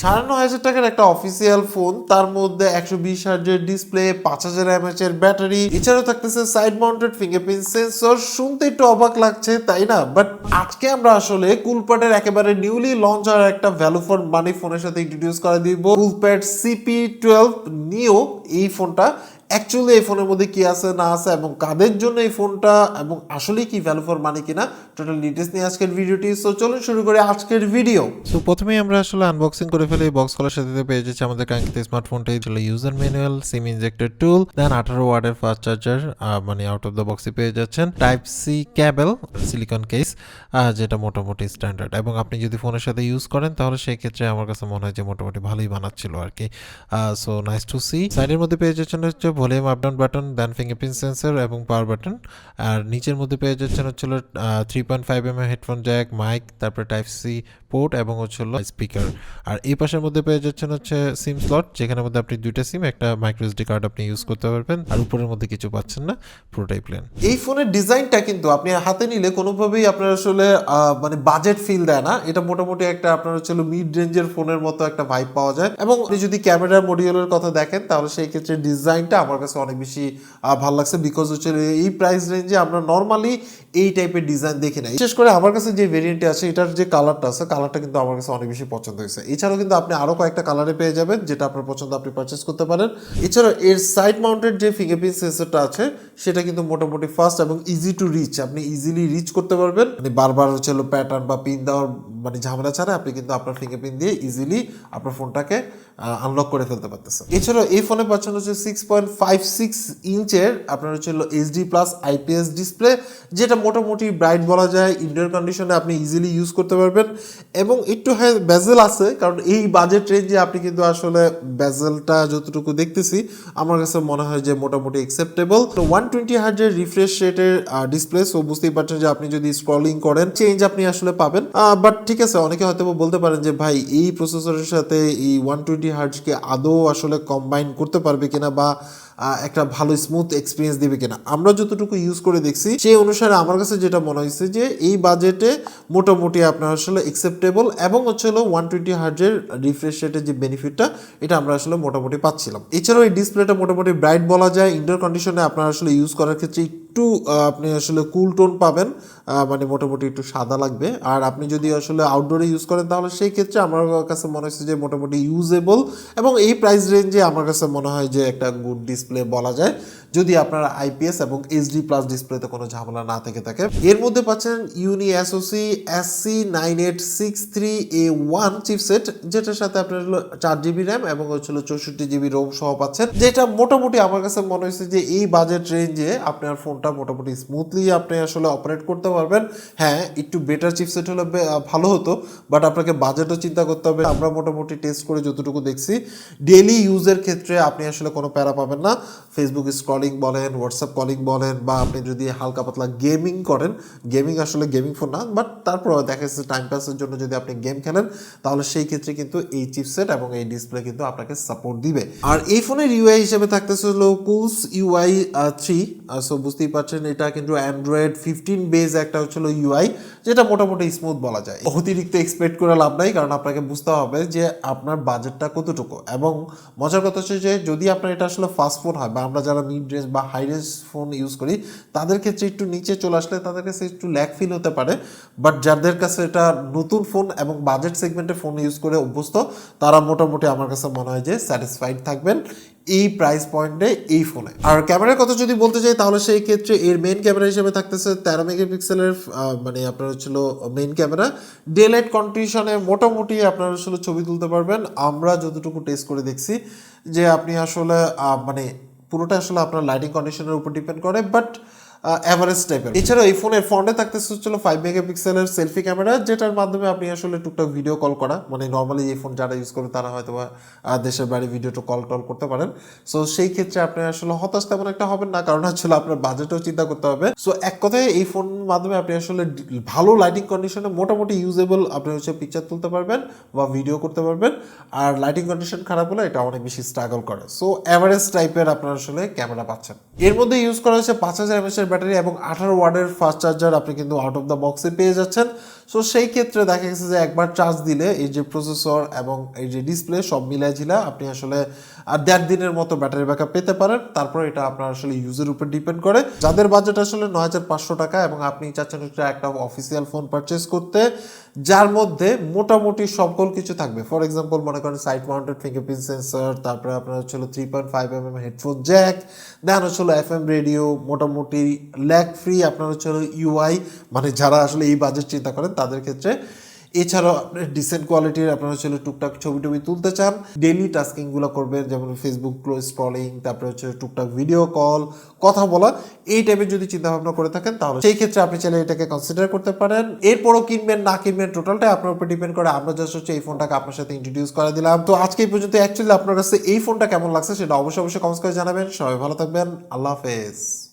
৯,৫০০ টাকার একটা official phone, তার মধ্যে 120 হার্জের ডিসপ্লে, 5000 mAh এর ব্যাটারি, এছাড়াও থাকতেছে সাইড মাউন্টেড ফিঙ্গারপ্রিন্ট সেন্সর। শুনতে একটু অবাক লাগছে তাই না? বাট আজকে আমরা আসলে কুলপ্যাডের একেবারে নিউলি লঞ্চ হওয়ার একটা ভ্যালু ফর মানি ফোনের সাথে ইন্ট্রোডিউস করে দিব কুলপ্যাড CP12 নিও। এই ফোনটা অ্যাকচুয়ালি এই ফোনের মধ্যে কি আছে না আছে এবং কাদের জন্য এই ফোনটা এবং আসলে কি ভ্যালু ফর মানি কিনা, টোটাল ডিটেলস নিয়ে আজকের ভিডিওটি। সো চলুন শুরু করি আজকের ভিডিও। সো প্রথমেই আমরা আসলে আনবক্সিং করে ফেলি। বক্স খোলার সাথে সাথে পেয়ে যাচ্ছে আমাদের কাঙ্ক্ষিত স্মার্টফোনটাই ছিল user manual, SIM injector tool, then 18 ওয়াটের ফাস্ট চার্জার, মানে আউট অফ দ্য বক্সে পেয়ে যাচ্ছেন type C cable, silicone case, যেটা মোটামুটি স্ট্যান্ডার্ড। এবং আপনি যদি ফোনের সাথে ইউজ করেন তাহলে সেই ক্ষেত্রে আমার কাছে মনে হয় যে মোটামুটি ভালোই বানাচ্ছিল আর কি। So nice to see. সাইডের মধ্যে পেয়ে যাচ্ছেন হচ্ছে volume up down button, then fingerprint sensor এবং পাওয়ার বাটন। আর নিচের মধ্যে পেয়ে যাচ্ছেন হচ্ছিল 3.5mm হেডফোন জ্যাক, মাইক, তারপরে টাইপ সি পোর্ট এবং হচ্ছিল স্পিকার। আর এই পাশের মধ্যে পেয়ে যাচ্ছেন হচ্ছে সিম স্লট, যেখানের মধ্যে আপনি দুইটা সিম, একটা মাইক্রো এসডি কার্ড আপনি ইউজ করতে পারবেন। আর উপরের মধ্যে কিছু পাচ্ছেন না, পুরোটাই প্লেন। এই ফোনের ডিজাইনটা কিন্তু আপনি হাতে নিলে কোনোভাবেই আপনার আসলে মানে বাজেট ফিল দেয় না। এটা মোটামুটি একটা আপনার হচ্ছে মিড রেঞ্জের ফোনের মতো একটা ভাইব পাওয়া যায়। এবং আপনি যদি ক্যামেরা মডিউলের কথা দেখেন তাহলে সেই ক্ষেত্রে ডিজাইনটা আমার কাছে অনেক বেশি ভালো লাগছে, বিকজ হচ্ছে এই প্রাইস রেঞ্জে আমরা নর্মালি এই টাইপের ডিজাইন দেখি না। বিশেষ করে আমার কাছে যে ভেরিয়েন্টটি আছে এটার যে কালারটা আছে, কালারটা কিন্তু আমার কাছে অনেক বেশি পছন্দ হয়েছে। এছাড়াও কিন্তু আপনি আরো কয়েকটা কালারে পেয়ে যাবেন, যেটা আপনার পছন্দ আপনি পারচেস করতে পারেন। এছাড়াও এর সাইড মাউন্টেড যে ফিঙ্গারপ্রিন্ট সেন্সরটা আছে সেটা কিন্তু মোটামুটি ফাস্ট এবং ইজি টু রিচ, আপনি ইজিলি রিচ করতে পারবেন। মানে বারবার হচ্ছে প্যাটার্ন বা পিন দেওয়ার মানে ঝামেলা ছাড়া আপনি কিন্তু আপনার ফিঙ্গারপ্রিন্ট দিয়ে ইজিলি আপনার ফোনটাকে আনলক করে ফেলতে পারতেছেন। এছাড়াও এই ফোনে পাচ্ছেন হচ্ছে 6.56 ইঞ্চের আপনার হচ্ছে এইচডি প্লাস আইপিএস ডিসপ্লে, যেটা মোটামুটি ব্রাইট বলা যায়। ইনডোর কন্ডিশনে আপনি ইজিলি ইউজ করতে পারবেন। এবং একটু হ্যাঁ বেজেল আছে, কারণ এই বাজেট রেঞ্জে আপনি কিন্তু আসলে বেজেলটা যতটুকু দেখতেছি আমার কাছে মনে হয় যে মোটামুটি অ্যাকসেপ্টেবল। তো 120 হার্জের রিফ্রেশ রেটের ডিসপ্লে, সো বুঝতেই পারছেন যে আপনি যদি স্ক্রলিং করেন চেঞ্জ আপনি আসলে পাবেন। বাট ঠিক আছে, অনেকে হয়তো বলতে পারেন যে ভাই এই প্রসেসরের সাথে এই 120 হার্জকে আদৌ আসলে কম্বাইন করতে পারবে কিনা বা একটা ভালো স্মুথ এক্সপিরিয়েন্স দিবে কিনা। আমরা যতটুকু ইউজ করে দেখছি সেই অনুসারে আমার কাছে যেটা মনে হয়েছে যে এই বাজেটে মোটামুটি আপনার আসলে অ্যাকসেপ্টেবল এবং হচ্ছে 120 হার্জের রিফ্রেশ রেটের যে বেনিফিটটা এটা আমরা আসলে মোটামুটি পাচ্ছিলাম। এছাড়াও এই ডিসপ্লেটা মোটামুটি ব্রাইট বলা যায়। ইনডোর কন্ডিশনে আপনার আসলে ইউজ করার ক্ষেত্রে একটু আপনি আসলে কুল টোন পাবেন, মানে মোটামুটি একটু সাদা লাগবে। আর আপনি যদি আসলে আউটডোরে ইউজ করেন তাহলে সেই ক্ষেত্রে আমার কাছে মনে হচ্ছে যে মোটামুটি ইউজেবল এবং এই প্রাইস রেঞ্জে আমার কাছে মনে হয় যে একটা গুড ডিসপ্লে বলা যায়, যদি আপনার আইপিএস এবং এইচডি প্লাস ডিসপ্লেতে কোনো ঝামেলা না থেকে থাকে। এর মধ্যে পাচ্ছেন ইউনি এসওসি SC9863A1 চিপসেট, যেটার সাথে আপনার 4GB র্যাম এবং হচ্ছিল 64GB রোম সহ পাচ্ছেন, যেটা মোটামুটি আমার কাছে মনে হয়েছে যে এই বাজেট রেঞ্জে আপনার ফোনটা মোটামুটি স্মুথলি আপনি আসলে অপারেট করতে পারবেন। হ্যাঁ, একটু বেটার চিপসেট হলে ভালো হতো, বাট আপনাকে বাজেটও চিন্তা করতে হবে। আমরা মোটামুটি টেস্ট করে যতটুকু দেখছি ডেইলি ইউজের ক্ষেত্রে আপনি আসলে কোনো প্যারা পাবেন না। ফেসবুক স্ক্রলিং বলেন, হোয়াটসঅ্যাপ কলিং বলেন, বা আপনি যদি হালকা পাতলা গেমিং করেন, গেমিং আসলে গেমিং ফোন না, বাট তারপর দেখা যাচ্ছে টাইম পাসের জন্য যদি আপনি গেম খেলেন তাহলে সেই ক্ষেত্রে কিন্তু এই চিপসেট এবং এই ডিসপ্লে কিন্তু আপনাকে সাপোর্ট দিবে। আর এই ফোনের ইউআই হিসেবে থাকতেছে হলো কুলস UI 3। সো বুঝতেই পারছেন এটা কিন্তু অ্যান্ড্রয়েড 15 বেজ একটা হচ্ছিল ইউআই, যেটা মোটামুটি স্মুথ বলা যায়। অতিরিক্ত এক্সপেক্ট করে লাভ নাই, কারণ আপনাকে বুঝতে হবে যে আপনার বাজেটটা কতটুকু। এবং মজার কথা হচ্ছে যে যদি আপনার এটা আসলে ফাস্ট ফোন হয় বা আমরা যারা মিড রেঞ্জ বা হাই রেঞ্জ ফোন ইউজ করি তাদের ক্ষেত্রে একটু নিচে চলে আসলে তাদের কাছে একটু ল্যাগ ফিল হতে পারে। বাট যাদের কাছে এটা নতুন ফোন এবং বাজেট সেগমেন্টে ফোন ইউজ করে অভ্যস্ত তারা মোটামুটি আমার কাছে মনে হয় যে স্যাটিসফাইড থাকবেন এই প্রাইস পয়েন্টে এই ফোনে। আর ক্যামেরার কথা যদি বলতে চাই তাহলে সেই ক্ষেত্রে এর মেইন ক্যামেরা হিসেবে থাকতেছে 13 মেগাপিক্সেলের, মানে আপনার হচ্ছিল মেইন ক্যামেরা। ডে লাইট কন্ডিশনে মোটামুটি আপনার আসলে ছবি তুলতে পারবেন। আমরা যতটুকু টেস্ট করে দেখছি যে আপনি আসলে মানে পুরোটা আসলে আপনার লাইটিং কন্ডিশনের উপর ডিপেন্ড করে, বাট অ্যাভারেজ টাইপের। এছাড়াও এই ফোনের ফ্রন্টে থাকতেছে হচ্ছিল 5 মেগাপিক্সেলের সেলফি ক্যামেরা, যেটার মাধ্যমে আপনি আসলে টুকটাক ভিডিও কল করা, মানে নর্মালি এই ফোন যারা ইউজ করে তারা হয়তো দেশের বাইরে ভিডিও কল করতে পারেন। সো সেই ক্ষেত্রে আপনি আসলে হতাশ তেমন একটা হবেন না, কারণ আসলে আপনার বাজেটও চিন্তা করতে হবে। সো এক কথায় এই ফোনের মাধ্যমে আপনি আসলে ভালো লাইটিং কন্ডিশনে মোটামুটি ইউজেবল আপনি হচ্ছে পিকচার তুলতে পারবেন বা ভিডিও করতে পারবেন। আর লাইটিং কন্ডিশন খারাপ হলে এটা অনেক বেশি স্ট্রাগল করে। সো অ্যাভারেজ টাইপের আপনার আসলে ক্যামেরা পাচ্ছেন। এর মধ্যে ইউজ করা হচ্ছে 5000 mAh ব্যাটারি এবং 18 ওয়াটের ফাস্ট চার্জার আপনি কিন্তু আউট অফ দ্য বক্সে পেয়ে যাচ্ছেন। সো সেই ক্ষেত্রে দেখা গেছে যে একবার চার্জ দিলে এই যে প্রসেসর এবং এই যে ডিসপ্লে সব মিলাই ঝিলা আপনি আসলে আর 1.5 দিনের মতো ব্যাটারি ব্যাকআপ পেতে পারেন। তারপর এটা আপনার আসলে ইউজের উপর ডিপেন্ড করে। যাদের বাজেট আসলে 9,500 টাকা এবং আপনি চাচ্ছেন একটা অফিসিয়াল ফোন পারচেস করতে যার মধ্যে মোটামুটি সকল কিছু থাকবে, ফর এক্সাম্পল মনে করেন সাইড মাউন্টেড ফিঙ্গারপ্রিন্ট সেন্সর, তারপরে আপনার হচ্ছে 3.5 mm হেডফোন জ্যাক, দেন হচ্ছে FM রেডিও, মোটামুটি ল্যাগ ফ্রি, আপনার হচ্ছে ইউআই, মানে যারা আসলে এই বাজেট চিন্তা করেন তাদের ক্ষেত্রে। এছাড়াও আপনি ডিসেন্ট কোয়ালিটির আপনার হচ্ছে টুকটাক ছবি টবি তুলতে চান, ডেইলি টাস্কিংগুলো করবেন, যেমন ফেসবুক স্ক্রলিং, তারপরে হচ্ছে টুকটাক ভিডিও কল, কথা বলা, এই টাইপের যদি চিন্তা ভাবনা করে থাকেন তাহলে সেই ক্ষেত্রে আপনি চাইলে এটাকে কনসিডার করতে পারেন। এরপরও কিনবেন না কিনবেন টোটালটাই আপনার উপর ডিপেন্ড করে। আমরা জাস্ট হচ্ছে এই ফোনটাকে আপনার সাথে ইন্ট্রোডিউস করে দিলাম। তো আজকে এই পর্যন্ত। অ্যাকচুয়ালি আপনার কাছে এই ফোনটা কেমন লাগছে সেটা অবশ্যই কমেন্টস করে জানাবেন। সবাই ভালো থাকবেন, আল্লাহ হাফেজ।